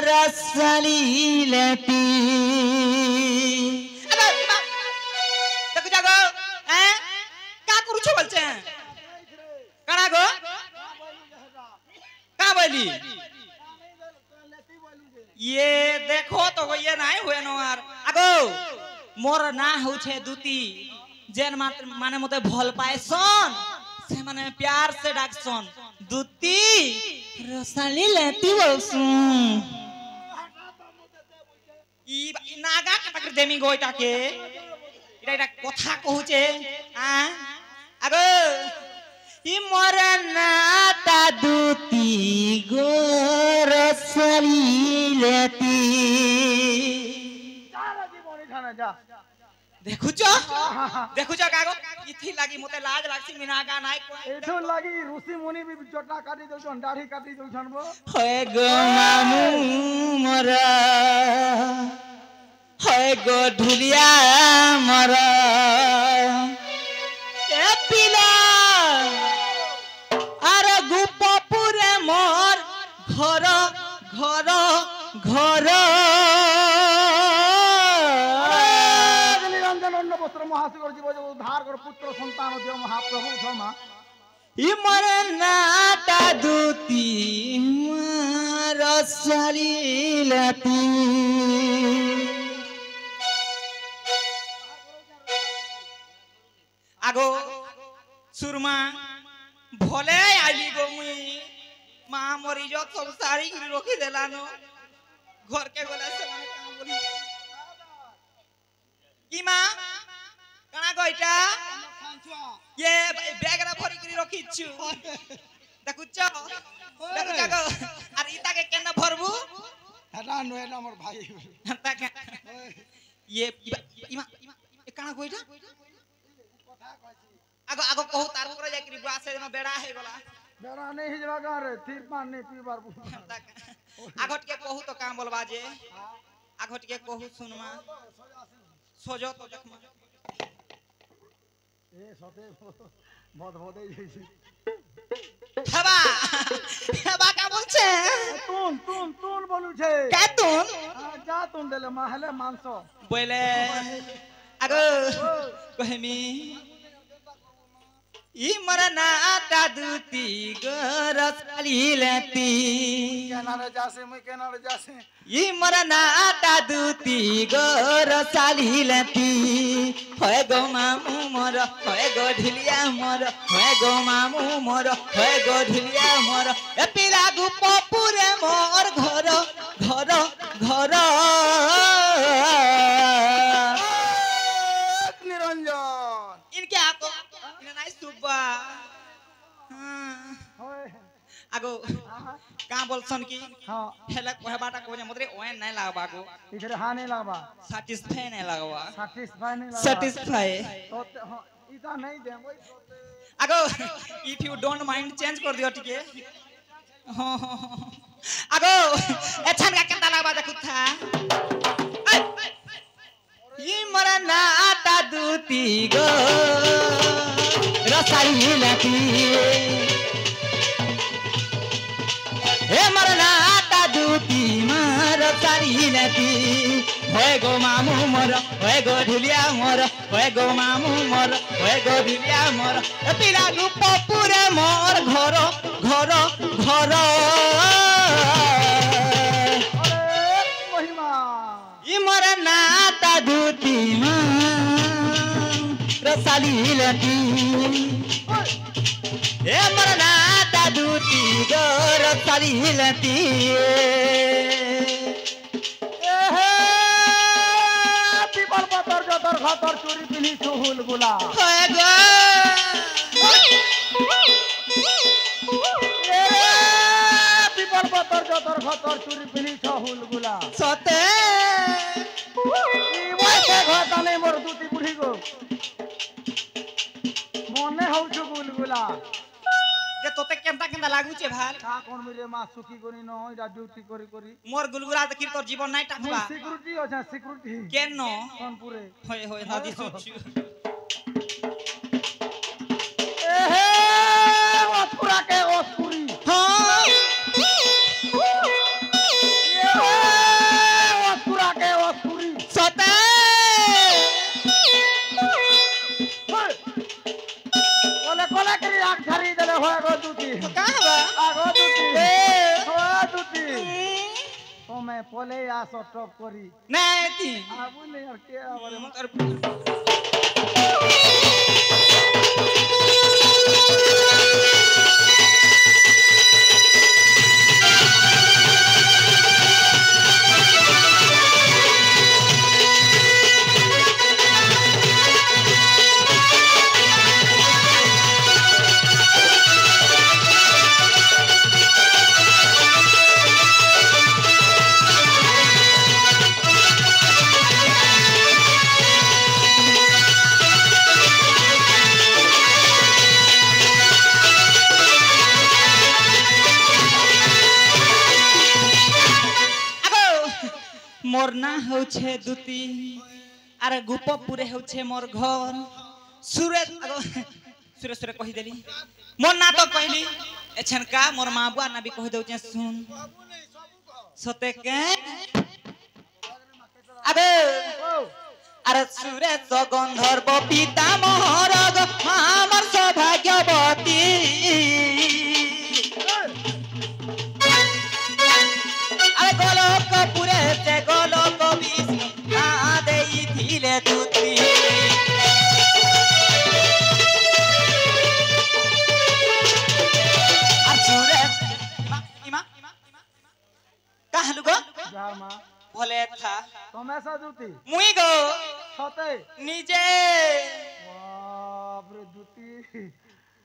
रसलीलती দেখো জাগো হ্যাঁ কা করছো বলছে কানা গো কা বলি ये देखो तो ये नहीं हुए नो यार আগো मोर ना होछे दुती जेन माने मते भल पाए सन से माने प्यार से डाकसन दुती रसलीलती बोलसु ই নাগা কাটাকে দেমি গইটাকে এটা এটা কথা কহুছে আগো ই মরনাটা দুতি গো রসলীলতি দেখুছ দেখুছ কাগো ইথি লাগি মতে লাজ লাগছি মিনাগা নাই এঠো লাগি ঋষি মুনি বি জটা কাটি দউছন দাঢ়ি কাটি দউছন বো হয় গো মামু মরা হয় গো ঢুলিয়া মরা এ পিলা আর গোপপুরে মোর ঘর ঘর ঘর মহাসাগর জীব উদ্ধার কর পুত্র সন্তান দেব মহাপ্রভু ক্ষমা ই মরনাটা দুতি রসলীলতি আগো সুরমা ভলে আইলি গো মুই মা মরি যত সব সারি রখি দেলানো ঘর কে গলা সে মানে কাম বলি কি মা কানা কইটা ये बैग रा भरी करी रखिछु देखुछ देखुछ गो আর ইতাকে কেন ভরবু এটা নয় না আমার ভাই তাকে ये ইমা এ কানা কইটা আগো আগো কহু তার উপরে যাই করি বাসে যেন বেড়া হে গলা বেড়া নেই হিজবা গারে থির পান নেই পিবার আগট কে কহু তো কাম বলবা যে আগট কে কহু শুনমা সোজো তো দেখমা এ সতে মদ মদই যাইছি হেবা হেবা কা বলছে তুন তুন তুন বলুছে কে তুন যা তুন দেলে মাহলে মাংস বলে আগো কহেমি ই মরনাটা দুতি গো রসলীলতি কেনারে যাসে মই কেনারে যাসে ই মরনাটা দুতি গো রসলীলতি হয় গো মামু মোর হয় গো ঢিলিয়া মোর হয় গো মামু মোর হয় গো ঢিলিয়া মোর এ পিলা গোপপুরে মোর ঘর ঘর ঘর নিরঞ্জন ইনকে আপো ইনা নাই সুবা আগো কা বলছন কি हां হেলা কহবাটা কইয়া মদরে ওয় নাই লাগবা গো इधर हाने लाबा স্যাটিসফাই নাই লাগবা सैटिस्फाई नहीं लाबा স্যাটিসফাই तो हां इता नहीं दे वही আগো if you don't mind change কর দিও টিকে আগো এছান কা কেতা লাগবা দেখুথা ই মরনাটা দুতি গো রসলীলতি হে মরনাটা দুতি মার রসলীলতি হয় গো মামু মোর হয় গো ঢুলিয়া মোর হয় গো মামু মোর হয় গো ঢুলিয়া মোর এ পিলা গোপপুরে মোর ঘর ঘর ঘর महिमा ই মরনাটা দুতি রসলীলতি হে মরনাটা দুতি গো রসলীলতি পিপল পাতর যতর ঘতর চুরি পিনি চুহুল গুলা হয় গো পিপল পাতর যতর ঘতর চুরি পিনি চুহুল গুলা সতে ইমাইতে ঘটা নেই মোর দুটি বুড়ি গো মনে হউছু গুলগুলা যে তোতে কেনতা কেনতা লাগুছে ভাল কা কোন মিলে মা সুখী করি ন এটা ডিউটি করি করি মোর গুলগুলা দেখি তোর জীবন নাই টাকবা সিকিউরিটি আছে সিকিউরিটি কেন কানপুরে হয় হয় নদী সুচু এহে অসপুরা কে অসপুরি হ্যাঁ এহে होए गो दूती कहाँ बा आगो दूती ए होए दूती तो मैं पोले आ सो टॉप करी नहीं थी आबू नहीं और के आवर मोर ना होछे दुती अरे गोपपुरे होछे मोर घर सुरेश अगो सुरेश सुरे कहि देली मोर ना तो कहली एछन का मोर मां बुआ ना भी कहि दउ सुन सते के अबे अरे सुरेश गंधर्व पिता मोहर मामर सौभाग्यवती अरे गोलोक पुरे से गोलोक विष्णु ना देई थिले दूती सुरेश इमा कहाँ लुगो जार मां भले था तमेसा दूती मुई गो सते निजे बाप रे दूती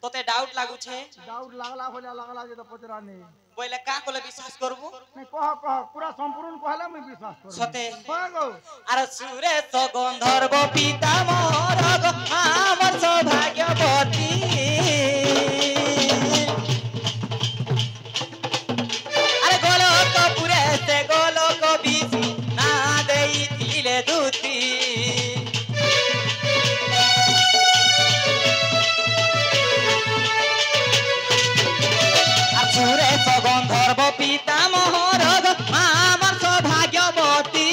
तोते डाउट लागू छे डाउट लागला जे तो पचरानी बोले का कोले विश्वास करबो नहीं कह पूरा संपूर्ण कहले मैं विश्वास करू सते गो अरे सुरेश गंधर्व पिता मोर हमर सौभाग्यवती अरे गोलोक पुरे से गोलोक विष्णु ना देई थिले दूती सुरेश गंधर्व पिता मोहर हमर सौभाग्यवती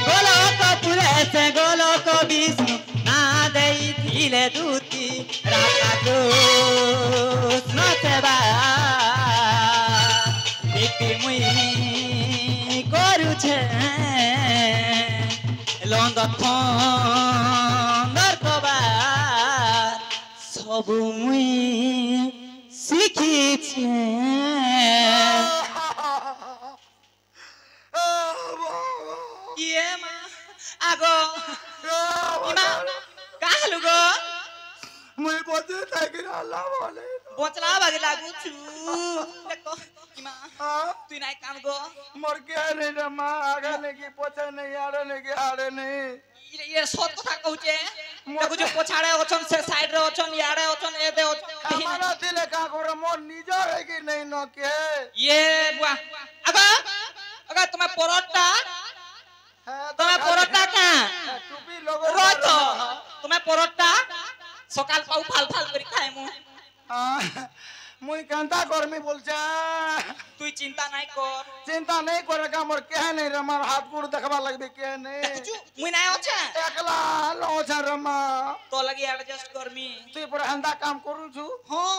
गोलोक पुरे से गोलोक विष्णु ना देई थिले दूती राधा कृष्ण सेवा देखी मुई करू छे लंदन खंडर कबार सब मुई শিখি ये माँ आगो इमा कहाँ लुगो मुई बोझे ताकि अल्लाह बोले बोचला बागे लागू छु देखो इमा तू नहीं काम गो मर के नहीं रे मां आगे नहीं की पोछे नहीं आड़े नहीं की आड़े नहीं ये सत कथा कहूचे देखो जो पोछाड़े ओछन से साइड रे ओछन याड़े ओछन ए दे ओछन हमारा दिले का करे मोर निजा है कि नहीं न के ये बुआ अगर अगर तुम्हें परोटा तुम्हें परोटा का चुपी लोगो रोज तो तुम्हें परोटा सकाल पाऊ फाल फाल करी खाए मु मुई कांता करमी बोलछा तू चिंता नहीं कर चिंता नहीं करे का मोर के नहीं रे मार हाथ गोड़ देखबा लगबे के नहीं मुई नहीं होछे एकला लो छ रे मां तो लगी एडजस्ट करमी तू पर हंदा काम करू छु हां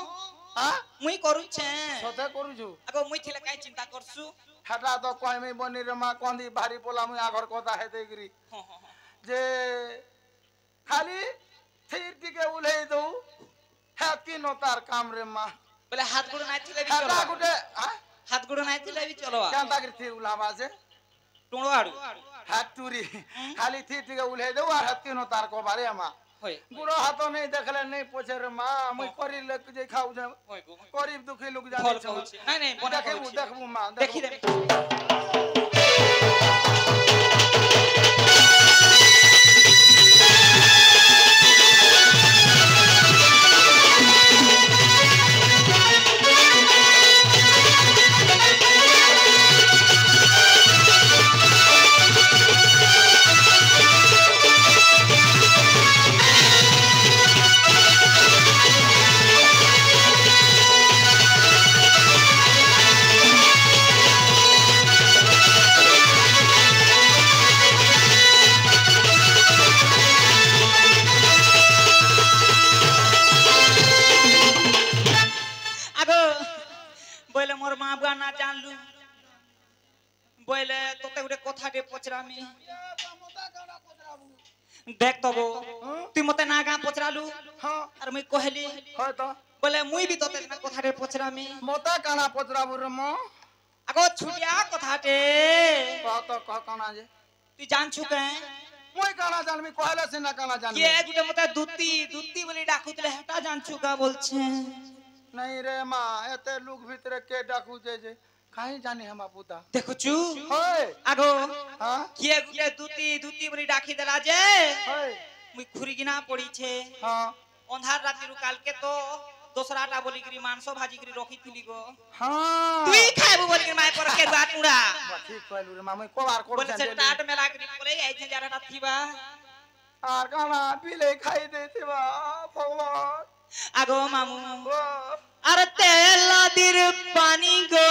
हां मुई करू छे सते करू छु अगो मुई थिले काई चिंता करसु हटा तो कोई में बनी रे मां कोंदी भारी पोला मुई आगर कोता है देगरी हां हां जे खाली थीर टिके उले दो है तीनों तार काम रे मां बोले हाथ गुड़ नहीं थिले भी हटा चलो गुटे हाथ गुड़ नहीं थिले भी चलो क्या ताकि थी उलावा से टुणो आडू हाथ टूरी खाली थी टिके उले दो और तीनों तार को बारे मां होय गुरो हाथों नहीं देखले नहीं पोछे रे मां मुई करी लेक जे खाऊ जे होय गो गरीब दुखी लोग फल जाने कहूची नहीं नहीं बना देखबू देखबू मां देखी दे বলে মোর মা বুয়া না জানলু বলে তোতে গুটে কথাটে পচরামি দেখ তব তুই মতে না গা পচরালু হ্যাঁ আর মুই কহলি হয়তো বলে মুই বি তোতে না কথাটে পচরামি মতা কানা পচরাবু রে মো আগো ছুটিয়া কথাটে কত কানা যে তুই জানছু কে মই কানা জানমি কইলে সে না কানা জানমি কে গুটে মতে দুতি দুতি বলি ডাকুতলে হেটা জানছু কা বলছে নাই রে মা এতে লোক ভিতরে কে ডাকু যে কাই জানি হামা পুতা দেখছু হয় আগো হ্যাঁ কে গুটে দুতি দুতি বলি ডাকি দেলা যে হয় মুই খুরিগিনা পড়িছে হ্যাঁ অন্ধার রাতিরু কালকে তো দোসরাটা বলি গরি মাংস ভাজি গরি রখিতিলি গো হ্যাঁ তুই খাইবো বলি গরি মাই পর কে বাটুড়া ঠিক কইলু রে মা মই কবার বলে করছেন সে টাট মেলা গরি বলে আইছে যারাটা থিবা আর কানা বিলে খাই দেতিবা ভগবান আগো মামু ও আর তেল নদীর পানি গো